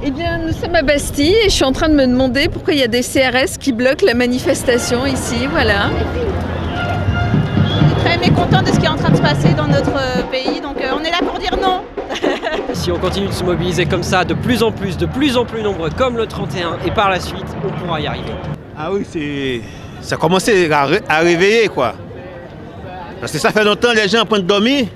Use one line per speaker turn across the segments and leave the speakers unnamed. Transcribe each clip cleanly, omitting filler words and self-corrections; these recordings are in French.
Eh bien, nous sommes à Bastille et je suis en train de me demander pourquoi il y a des CRS qui bloquent la manifestation ici, voilà.
On est très mécontents de ce qui est en train de se passer dans notre pays, donc on est là pour dire non.
Si on continue de se mobiliser comme ça, de plus en plus nombreux, comme le 31, et par la suite, on pourra y arriver.
Ah oui, ça commence à réveiller, quoi. Parce que ça fait longtemps que les gens prennent dormir.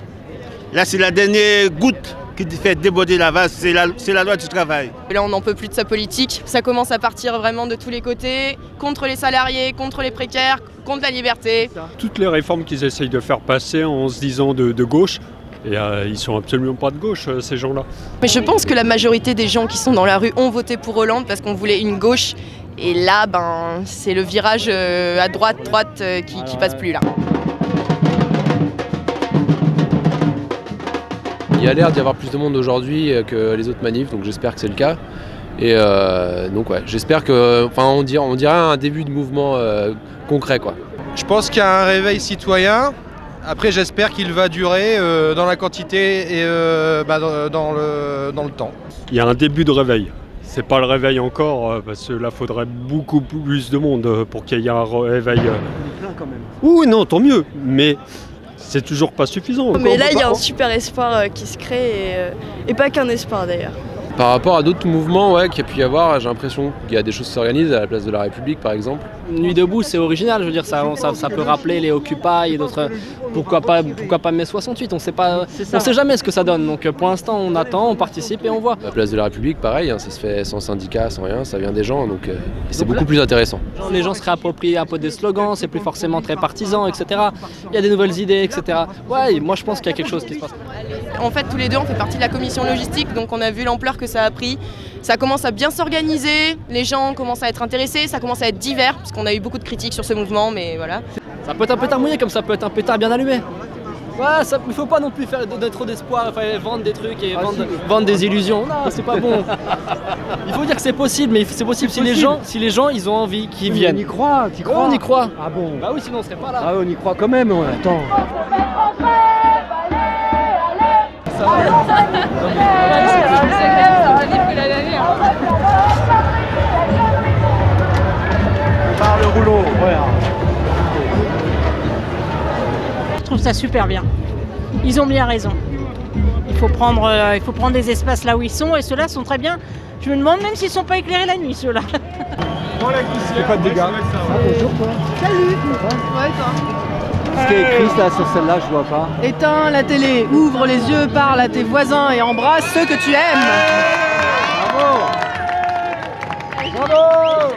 Là, c'est la dernière goutte qui fait déborder la vase, c'est la loi du travail.
Et là, on n'en peut plus de sa politique. Ça commence à partir vraiment de tous les côtés, contre les salariés, contre les précaires, contre la liberté.
Toutes les réformes qu'ils essayent de faire passer en se disant de gauche, et ils sont absolument pas de gauche, ces gens-là.
Mais je pense que la majorité des gens qui sont dans la rue ont voté pour Hollande parce qu'on voulait une gauche. Et là, c'est le virage à droite qui passe plus là.
Il y a l'air d'y avoir plus de monde aujourd'hui que les autres manifs, donc j'espère que c'est le cas. Et donc ouais, j'espère que, on dirait un début de mouvement concret, quoi.
Je pense qu'il y a un réveil citoyen. Après, j'espère qu'il va durer dans la quantité et dans le temps.
Il y a un début de réveil. C'est pas le réveil encore, parce que là, il faudrait beaucoup plus de monde pour qu'il y ait un réveil.
On est plein quand même.
Oui, non, tant mieux, mais c'est toujours pas suffisant.
Mais là, il y a un super espoir qui se crée, et pas qu'un espoir d'ailleurs.
Par rapport à d'autres mouvements qu'il y a pu y avoir, j'ai l'impression qu'il y a des choses qui s'organisent à la place de la République, par exemple.
Nuit debout, c'est original, je veux dire, ça peut rappeler les Occupy et d'autres. Pourquoi pas mai 68, on sait jamais ce que ça donne. Donc pour l'instant, on attend, on participe et on voit.
À la place de la République, pareil, ça se fait sans syndicat, sans rien, ça vient des gens, donc c'est beaucoup plus intéressant.
Les gens se réapproprient un peu des slogans, c'est plus forcément très partisan, etc. Il y a des nouvelles idées, etc. Ouais, moi je pense qu'il y a quelque chose qui se passe.
En fait, tous les deux, on fait partie de la commission logistique, donc on a vu l'ampleur que ça a pris. Ça commence à bien s'organiser, les gens commencent à être intéressés, ça commence à être divers, parce qu'on a eu beaucoup de critiques sur ce mouvement, mais voilà.
Ça peut être un pétard mouillé comme ça peut être un pétard bien allumé. Ouais, il faut pas non plus faire trop d'espoir, vendre des trucs et vendre des illusions. Non, c'est pas bon. Il faut dire que c'est possible, mais c'est possible si les gens ils ont envie qu'ils viennent.
On y croit, tu crois?
On y croit.
Ah bon?
Bah oui, sinon on serait pas là.
Ah on y croit quand même, ouais. Attends. Ça va.
Par le rouleau, ouais.
Je trouve ça super bien. Ils ont bien raison. Il faut prendre des espaces là où ils sont et ceux-là sont très bien. Je me demande même s'ils ne sont pas éclairés la nuit, ceux-là.
C'est pas de dégâts.
Bonjour toi. Salut. Ouais toi.
Ce qui est écrit là sur celle-là, je vois pas.
Éteins la télé, ouvre les yeux, parle à tes voisins et embrasse ceux que tu aimes.
Bravo. Bravo.